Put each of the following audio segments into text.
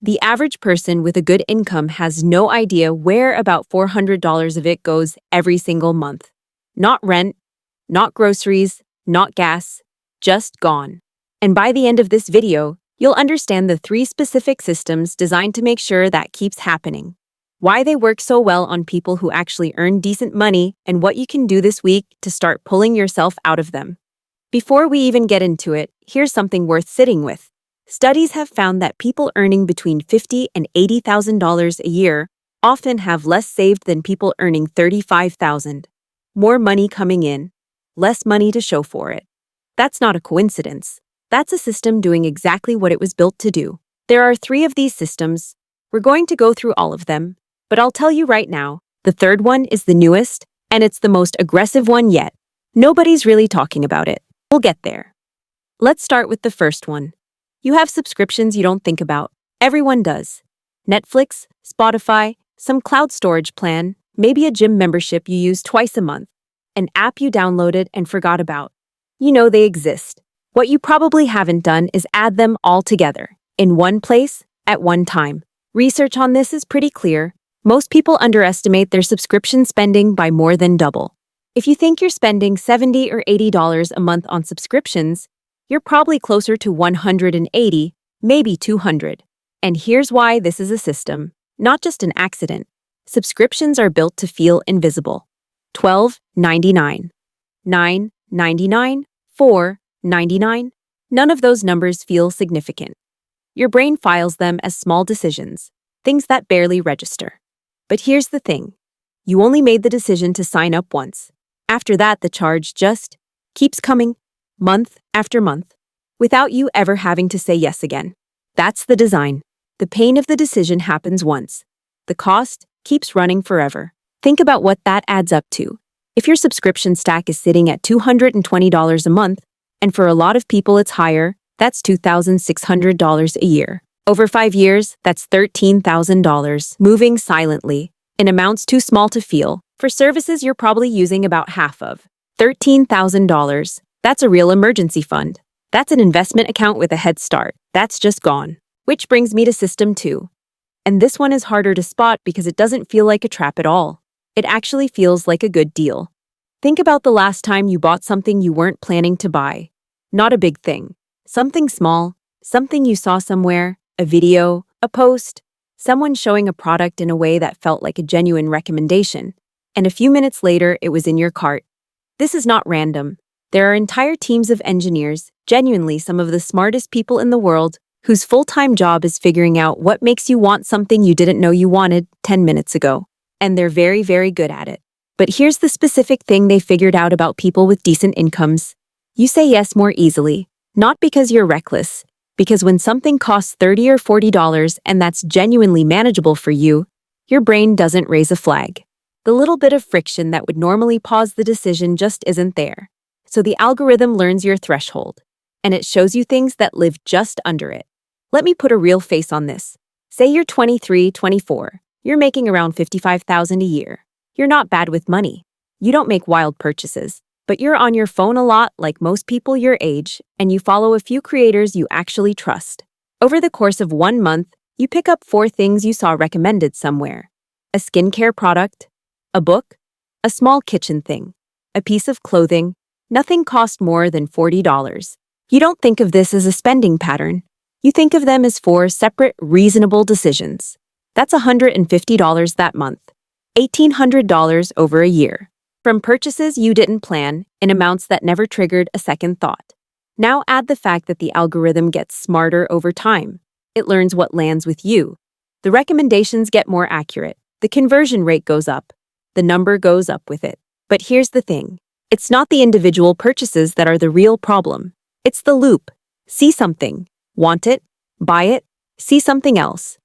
The average person with a good income has no idea where about $400 of it goes every single month. Not rent, not groceries, not gas, just gone. And by the end of this video, you'll understand the 3 specific systems designed to make sure that keeps happening. Why they work so well on people who actually earn decent money, and what you can do this week to start pulling yourself out of them. Before we even get into it, here's something worth sitting with. Studies have found that people earning between $50,000 and $80,000 a year often have less saved than people earning $35,000. More money coming in, less money to show for it. That's not a coincidence. That's a system doing exactly what it was built to do. There are 3 of these systems. We're going to go through all of them, but I'll tell you right now, the third one is the newest, and it's the most aggressive one yet. Nobody's really talking about it. We'll get there. Let's start with the first one. You have subscriptions you don't think about. Everyone does. Netflix, Spotify, some cloud storage plan, maybe a gym membership you use twice a month, an app you downloaded and forgot about. You know they exist. What you probably haven't done is add them all together, in one place, at one time. Research on this is pretty clear. Most people underestimate their subscription spending by more than double. If you think you're spending $70 or $80 a month on subscriptions, you're probably closer to $180, maybe $200. And here's why this is a system, not just an accident. Subscriptions are built to feel invisible. $12.99, $9.99, $4.99. None of those numbers feel significant. Your brain files them as small decisions, things that barely register. But here's the thing. You only made the decision to sign up once. After that, the charge just keeps coming, month after month, without you ever having to say yes again. That's the design. The pain of the decision happens once. The cost keeps running forever. Think about what that adds up to. If your subscription stack is sitting at $220 a month, and for a lot of people it's higher, that's $2,600 a year. Over 5 years, that's $13,000, moving silently, in amounts too small to feel, for services you're probably using about half of. $13,000. That's a real emergency fund. That's an investment account with a head start. That's just gone. Which brings me to system 2. And this one is harder to spot because it doesn't feel like a trap at all. It actually feels like a good deal. Think about the last time you bought something you weren't planning to buy. Not a big thing. Something small, something you saw somewhere, a video, a post, someone showing a product in a way that felt like a genuine recommendation. And a few minutes later, it was in your cart. This is not random. There are entire teams of engineers, genuinely some of the smartest people in the world, whose full-time job is figuring out what makes you want something you didn't know you wanted 10 minutes ago. And they're very, very good at it. But here's the specific thing they figured out about people with decent incomes. You say yes more easily, not because you're reckless, because when something costs $30 or $40 and that's genuinely manageable for you, your brain doesn't raise a flag. The little bit of friction that would normally pause the decision just isn't there. So the algorithm learns your threshold, and it shows you things that live just under it. Let me put a real face on this. Say you're 23, 24. You're making around $55,000 a year. You're not bad with money. You don't make wild purchases, but you're on your phone a lot like most people your age, and you follow a few creators you actually trust. Over the course of 1 month, you pick up 4 things you saw recommended somewhere. A skincare product, a book, a small kitchen thing, a piece of clothing. Nothing cost more than $40. You don't think of this as a spending pattern. You think of them as 4 separate, reasonable decisions. That's $150 that month. $1,800 over a year. From purchases you didn't plan, in amounts that never triggered a second thought. Now add the fact that the algorithm gets smarter over time. It learns what lands with you. The recommendations get more accurate. The conversion rate goes up. The number goes up with it. But here's the thing. It's not the individual purchases that are the real problem. It's the loop. See something, want it, buy it, see something else.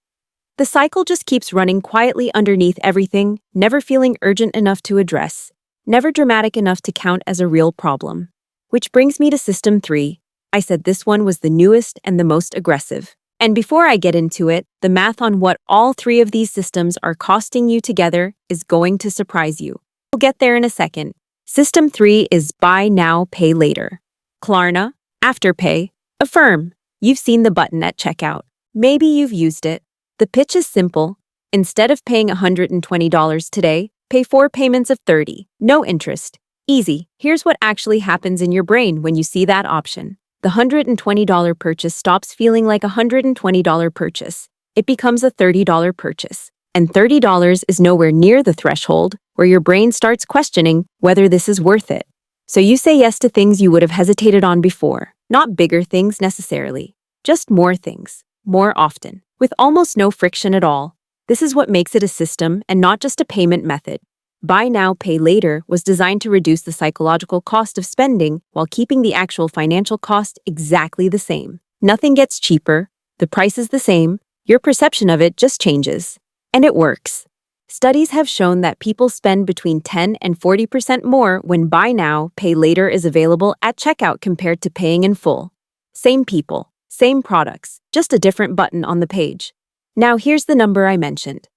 The cycle just keeps running quietly underneath everything, never feeling urgent enough to address, never dramatic enough to count as a real problem. Which brings me to System 3. I said this one was the newest and the most aggressive. And before I get into it, the math on what all 3 of these systems are costing you together is going to surprise you. We'll get there in a second. System 3 is Buy Now, Pay Later. Klarna, Afterpay, Affirm. You've seen the button at checkout. Maybe you've used it. The pitch is simple. Instead of paying $120 today, pay 4 payments of $30. No interest. Easy. Here's what actually happens in your brain when you see that option. The $120 purchase stops feeling like a $120 purchase. It becomes a $30 purchase. And $30 is nowhere near the threshold where your brain starts questioning whether this is worth it. So you say yes to things you would have hesitated on before. Not bigger things necessarily. Just more things. More often. With almost no friction at all. This is what makes it a system and not just a payment method. Buy now, pay later was designed to reduce the psychological cost of spending while keeping the actual financial cost exactly the same. Nothing gets cheaper. The price is the same. Your perception of it just changes. And it works. Studies have shown that people spend between 10 and 40% more when buy now, pay later is available at checkout compared to paying in full. Same people, same products, just a different button on the page. Now here's the number I mentioned.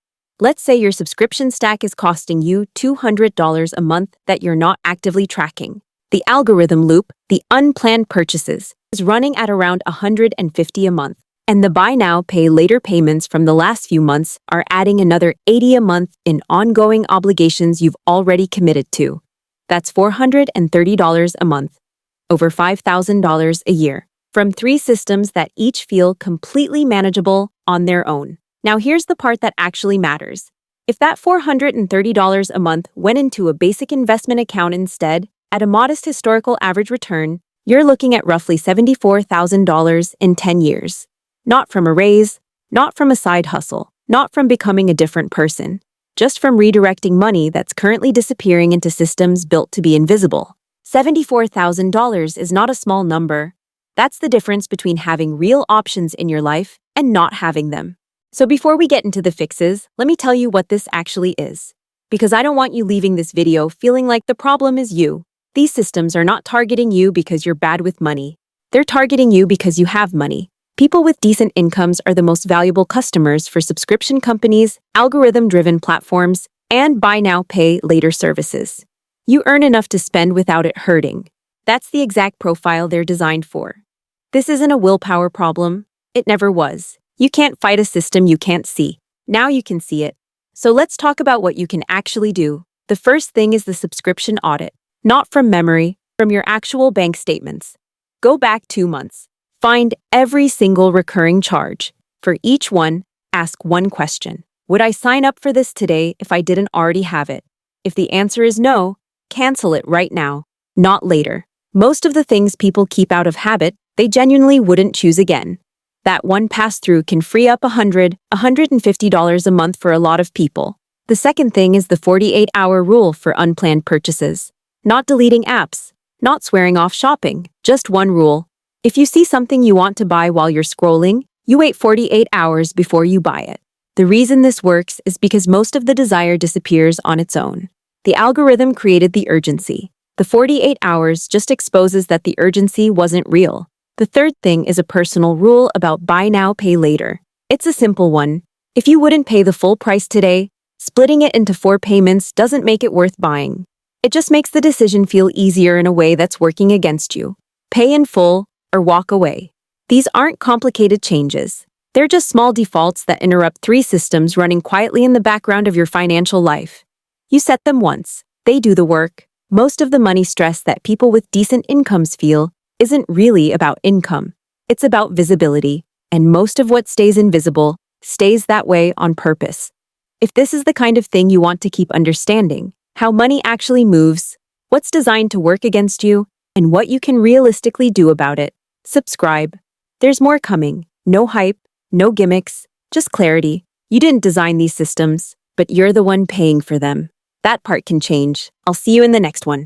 Let's say your subscription stack is costing you $200 a month that you're not actively tracking. The algorithm loop, the unplanned purchases, is running at around $150 a month. And the buy now, pay later payments from the last few months are adding another $80 a month in ongoing obligations you've already committed to. That's $430 a month, over $5,000 a year, from 3 systems that each feel completely manageable on their own. Now here's the part that actually matters. If that $430 a month went into a basic investment account instead, at a modest historical average return, you're looking at roughly $74,000 in 10 years. Not from a raise, not from a side hustle, not from becoming a different person, just from redirecting money that's currently disappearing into systems built to be invisible. $74,000 is not a small number. That's the difference between having real options in your life and not having them. So before we get into the fixes, let me tell you what this actually is. Because I don't want you leaving this video feeling like the problem is you. These systems are not targeting you because you're bad with money. They're targeting you because you have money. People with decent incomes are the most valuable customers for subscription companies, algorithm-driven platforms, and buy now, pay later services. You earn enough to spend without it hurting. That's the exact profile they're designed for. This isn't a willpower problem. It never was. You can't fight a system you can't see. Now you can see it. So let's talk about what you can actually do. The first thing is the subscription audit. Not from memory, from your actual bank statements. Go back 2 months. Find every single recurring charge. For each one, ask one question. Would I sign up for this today if I didn't already have it? If the answer is no, cancel it right now, not later. Most of the things people keep out of habit, they genuinely wouldn't choose again. That one pass-through can free up $100, $150 a month for a lot of people. The second thing is the 48-hour rule for unplanned purchases. Not deleting apps, not swearing off shopping, just one rule. If you see something you want to buy while you're scrolling, you wait 48 hours before you buy it. The reason this works is because most of the desire disappears on its own. The algorithm created the urgency. The 48 hours just exposes that the urgency wasn't real. The third thing is a personal rule about buy now, pay later. It's a simple one. If you wouldn't pay the full price today, splitting it into 4 payments doesn't make it worth buying. It just makes the decision feel easier in a way that's working against you. Pay in full, or walk away. These aren't complicated changes. They're just small defaults that interrupt 3 systems running quietly in the background of your financial life. You set them once. They do the work. Most of the money stress that people with decent incomes feel isn't really about income. It's about visibility. And most of what stays invisible stays that way on purpose. If this is the kind of thing you want to keep understanding, how money actually moves, what's designed to work against you, and what you can realistically do about it, subscribe. There's more coming. No hype, no gimmicks, just clarity. You didn't design these systems, but you're the one paying for them. That part can change. I'll see you in the next one.